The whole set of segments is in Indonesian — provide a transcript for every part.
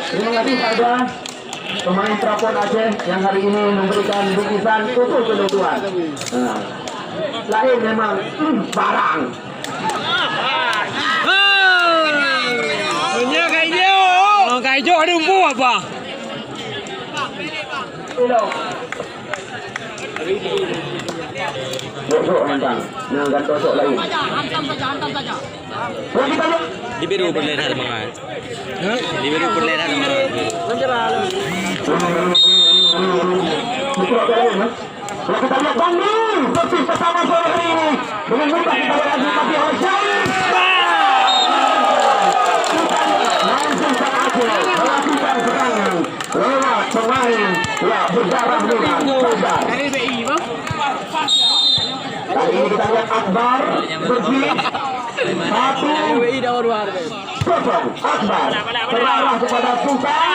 Terima kasih pada pemain Prapon Aceh yang hari ini memberikan bingkisan khusus untuk Tuhan. Lain memang barang. Punya kayu. Kayu ada umpu apa? Bosok nantang, nanggan bosok lain. Dibiru berlehat semangat. Dibiru berlehat semangat. Kalau kita lihat Bandung persis bersama sore ini dengan mudah kita berhasil mati oleh Syarif. Langsung berhasil melakukan serangan lewat pemain ya berdarah merah Akbar. Kali ini kita lihat Akbar bersih 1-0 Akbar terarah kepada Sultan.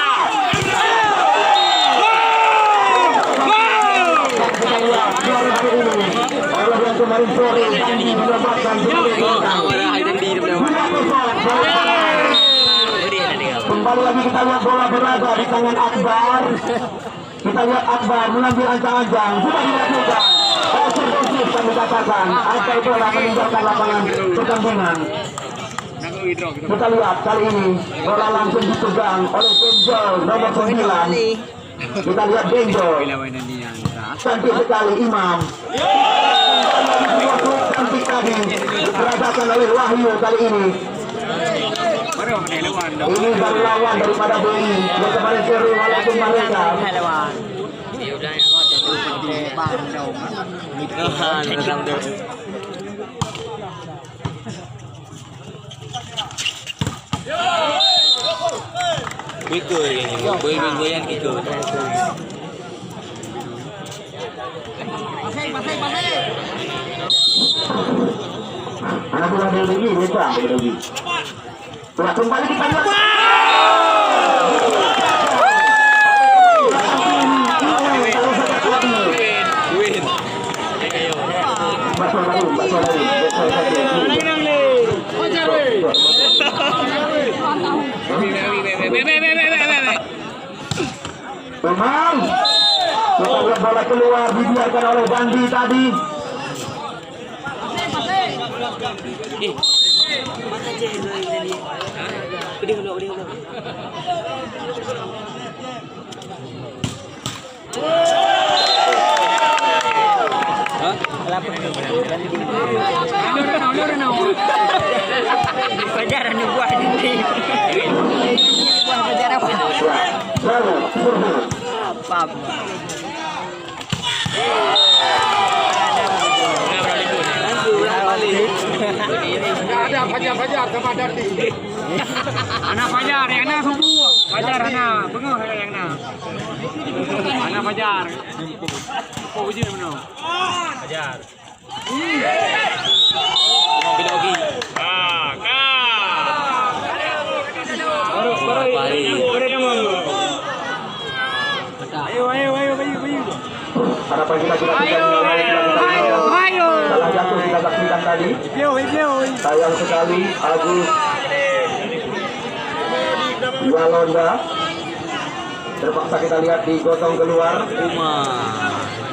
Allah yang kemarin sore mendapatkan kembali lagi kita lihat bola berada di tangan Akbar. Kita lihat Akbar mengambil ancang-ancang sudah dilakukan. Positif kami katakan Akbar bola meninggalkan lapangan pertandingan. Kita lihat kali ini bola langsung dipegang oleh Benjol nomor 9. Kita lihat Benjol. Cantik sekali Imam. Cantik tadi dirasakan oleh Wahyu kali ini. Ini baru lawan daripada BI yang kemarin seri walaupun mereka. Kikul ini, goyang-goyang kikul. Anak bola dari ini beda lagi. Sudah kembali kita lihat. Memang kita lihat bola keluar dibiarkan oleh Bandi tadi. Pelajaran yang buah ini. Buah pelajaran apa? Pap. Ada Fajar sama Dardi. Anak Fajar, yang na semua. Fajar anak, bengok yang na. Anak Fajar. Kau uji mana? Fajar. Mau kita lagi. Harapan kita salah jatuh kita saksikan tadi. Sayang sekali Agus dua Londa terpaksa kita lihat digotong keluar.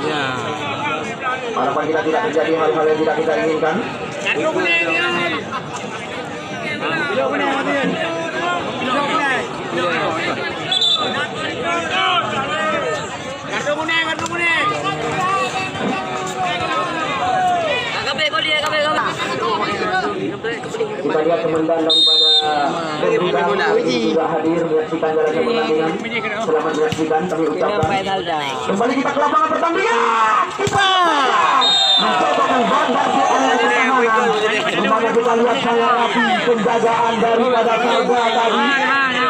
Ya. Harapan kita tidak terjadi hal-hal yang tidak kita inginkan. Kita lihat komandan daripada juga hadir menyaksikan jalannya pertandingan. Selamat menyaksikan kami ucapkan. Kembali kita ke lapangan pertandingan. Kita mencoba membanggar di area pertahanan. Dimana kita lihat saya rapi penjagaan daripada Sarga tadi.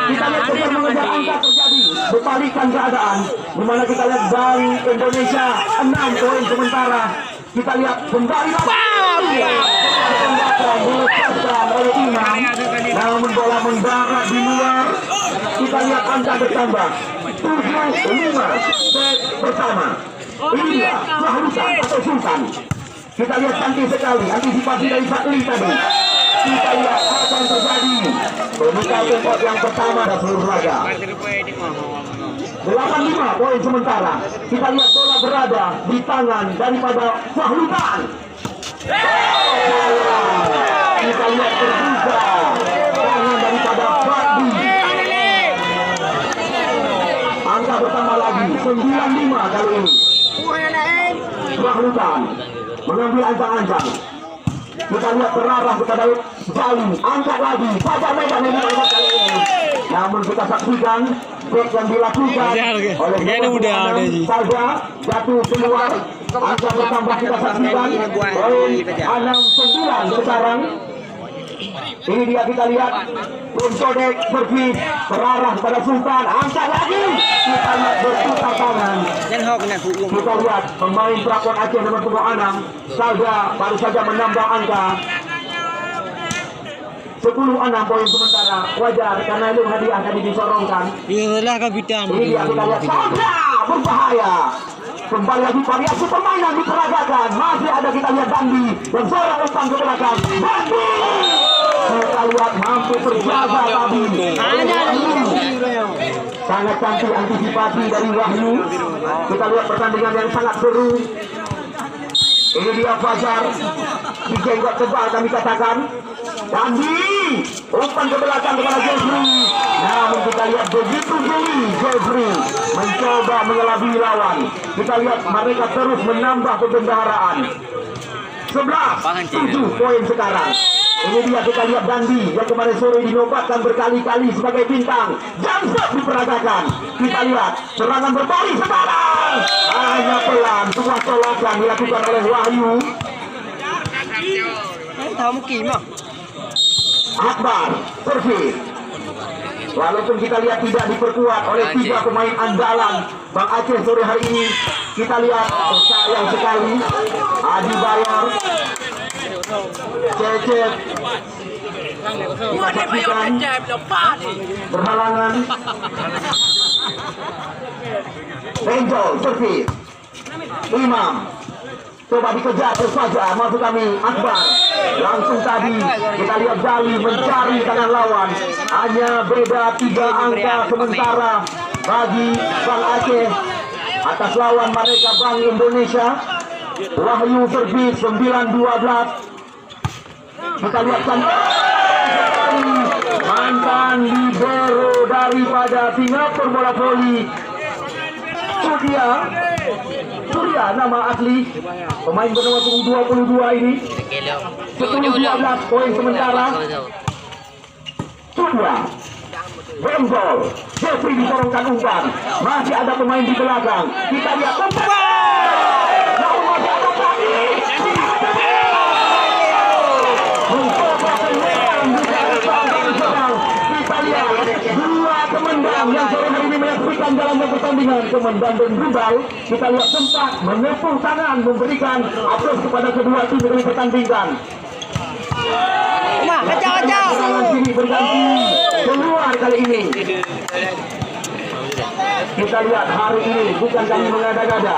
Kita lihat kejar mengejar angka terjadi. Berbalikan keadaan. Dimana kita lihat Bank Indonesia 6 poin sementara. Kita lihat kembali dilepaskan oleh Imam, namun bola mendarat di luar. Kita lihat angka bertambah 7-5 set pertama. Ini dia keharusan atau Sultan. Kita lihat cantik sekali antisipasi dari Fakli tadi. Kita lihat apa yang terjadi. Pembuka tempat yang pertama dan seluruh laga. 85 poin sementara. Kita lihat bola berada di tangan daripada Fahlutan. Kita lihat terbuka tangan daripada Fadli. Angka bertambah lagi 95 kali ini. Fahlutan mengambil ancang-ancang. Kita lihat terarah kepada Jali, angkat lagi pada medan ini kali ini. Namun kita saksikan back yang dilakukan oleh Salda jatuh keluar. Angka bertambah kita saksikan poin 69 sekarang. Ini dia kita lihat Sodek servis terarah kepada Sultan, angkat lagi. Kita lihat berputar tangan. Kita lihat pemain Prapon Aceh nomor 26 Salda baru saja menambah angka 10-6 poin sementara. Wajar karena itu hadiah tadi disorongkan. Ini dia kita lihat Salda berbahaya. Kembali lagi variasi permainan diperagakan. Masih ada kita lihat Dandi dan seorang umpan ke belakang. Dandi kita lihat mampu terjaga tadi. Sangat cantik antisipasi dari Wahyu. Kita lihat pertandingan yang sangat seru. Ini dia Fajar di jenggot tebal kami katakan. Dandi umpan ke belakang kepada Jeffrey. Namun kita lihat begitu jeli Jeffrey mencoba mengelabui lawan. Kita lihat mereka terus menambah kebendaharaan. 11-7 poin sekarang. Ini dia kita lihat Dandi yang kemarin sore dinobatkan berkali-kali sebagai bintang. Jamset diperagakan. Kita lihat serangan berbalik sekarang. Hanya pelan sebuah colokan dilakukan oleh Wahyu. Akbar servis. Walaupun kita lihat tidak diperkuat oleh 3 pemain andalan Bang Aceh sore hari ini, kita lihat sayang sekali Adi Bayor, Cecep kita berhalangan. Benjol servis. Imam coba dikejar terus saja, maksud kami Akbar. Langsung tadi kita lihat Jali mencari tangan lawan. Hanya beda 3 angka sementara bagi Bang Aceh atas lawan mereka Bang Indonesia. Wahyu servis 9-12. Kita lihat mantan libero daripada Singapura bola voli Surya nama asli pemain bernama 22 ini. 10-12 poin sementara. Surya Benjol Jeffrey disorongkan umpan. Masih ada pemain di belakang. Kita lihat umpan. Namun masih ada lagi. Kita lihat 2 kemendang yang sore hari ini menyaksikan dalamnya pertandingan. Kemendang dan Rubal kita lihat sempat menepuk tangan memberikan aplaus kepada kedua tim yang dipertandingkan. Tangan kiri berganti keluar kali ini. Kita lihat hari ini bukan kami mengada-gada.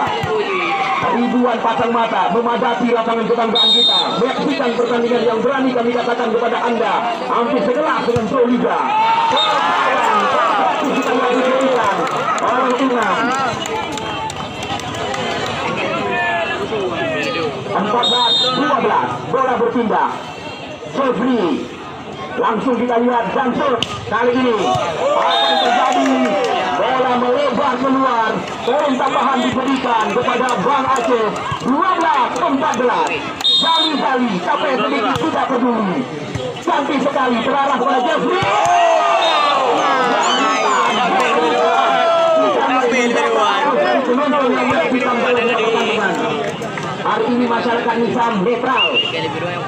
Ribuan pasang mata memadati lapangan kebanggaan kita, menyaksikan pertandingan yang berani kami katakan kepada Anda hampir sekelas dengan Pro Liga. Kita lihat diberikan oleh Imam. 14-12 bola berpindah. Jeffrey langsung kita lihat Jamsud kali ini apa yang terjadi, bola melebar keluar. Poin tambahan diberikan kepada Bang Aceh 12-14. Jali sampai sedikit tidak peduli. Cantik sekali terarah kepada Jeffrey. Hari ini masyarakat Nizam netral,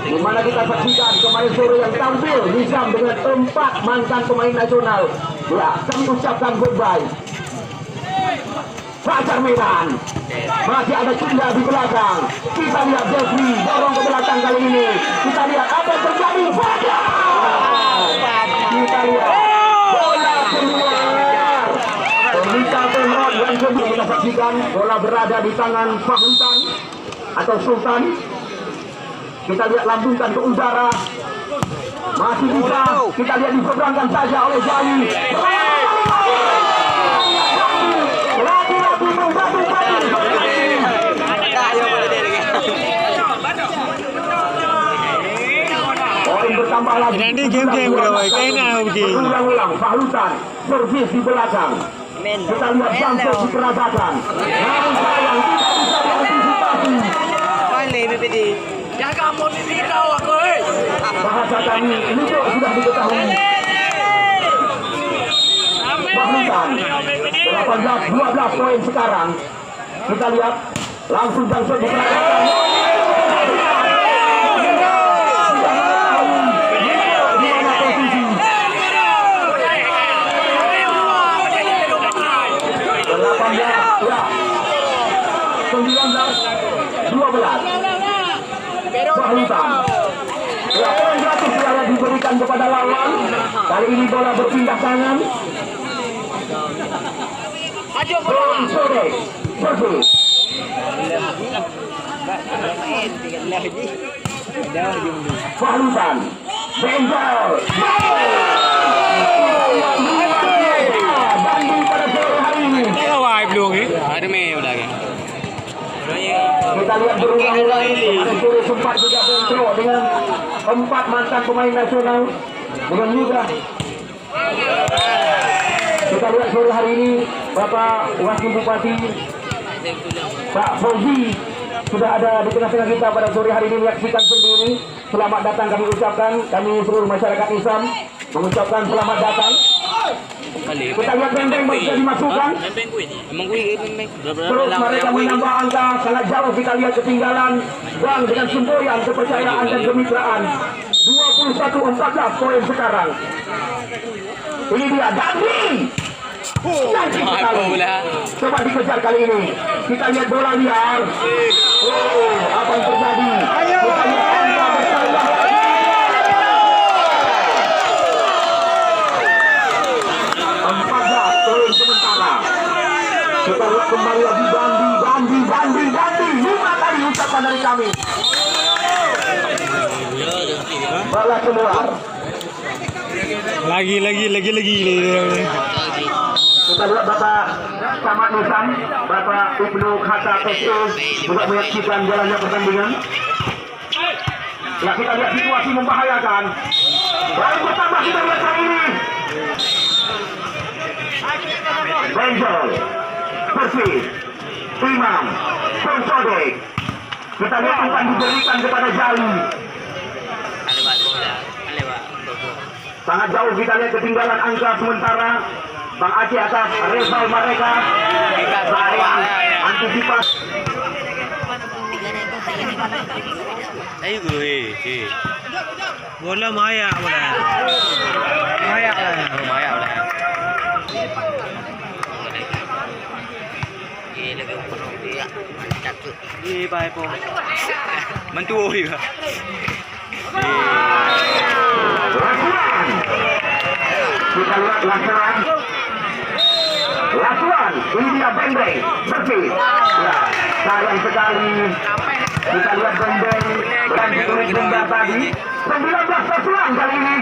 di mana kita saksikan kemarin sore yang tampil Nizam dengan 4 mantan pemain nasional. Ya, kami ucapkan goodbye. Fajar Medan masih ada Cunda di belakang. Kita lihat Jeffrey dorong ke belakang kali ini. Kita lihat apa yang terjadi. Fajar. Kita lihat bola keluar. Pemirsa Penrod yang kedua kita saksikan bola berada di tangan Fahlutan atau Sultan. Kita lihat lambungkan ke udara. Masih bisa kita lihat diseberangkan saja oleh Jali. Lagi-lagi menggabung kembali. Poin bertambah lagi. Nanti game-game berapa? Kayaknya begini. Ulang-ulang Fahlutan servis di belakang. Kita lihat Samsul dikeragakan. Namun sayang tidak bisa diantisipasi. Jaga posisi kau aku. Bahasa kami ini sudah diketahui. Fahlutan 18-12 poin sekarang. Kita lihat langsung Samsul dikeragakan. Fahlutan. Ya, poin gratis yang diberikan kepada lawan. Kali ini bola berpindah tangan. Bola sore. Servis. Fahlutan. Benjol. Banding pada sore hari ini. Wah, belum ni. Ada main lagi. Kita lihat berulang-ulang Sore sempat juga bentrok dengan 4 mantan pemain nasional dengan mudah. Kita lihat sore hari ini Bapak Wakil Bupati Pak Fauzi sudah ada di tengah-tengah kita pada sore hari ini, menyaksikan sendiri. Selamat datang kami ucapkan, kami seluruh masyarakat Islam mengucapkan selamat datang. Kita lihat benteng bisa dimasukkan. Terus mereka menambah angka sangat jauh. Kita lihat ketinggalan Bang dengan semboyan kepercayaan dan kemitraan. 21-14 poin sekarang. Ini dia Dandi. Cantik sekali. Coba dikejar kali ini. Kita lihat bola liar. Oh, apa yang terjadi? Kita lihat angka bertambah. 14 poin sementara. Kita lihat kembali lagi Dandi. 5 kali ucapan dari kami. Bola keluar. Lagi. Kita lihat Bapak Camat Nusan, Bapak Ibnu Khatta PSE juga menyaksikan jalannya pertandingan. Ya, kita lihat situasi membahayakan. Baru pertama kita lihat kali ini. Benjol, Persis, Imam, Sonsodek. Kita lihat umpan diberikan kepada Jali. Sangat jauh kita lihat ketinggalan angka sementara. Bang Aceh atas rival mereka. Sayang antisipasi. Ayo gue. Bola Maya lah. Bye po. Mantuo juga. Kita lihat Lasuan, ini dia Bendeng, bersih. Ya, sayang sekali. Kita lihat Bendeng dan ditulis benda tadi. 19 Lasuan kali ini.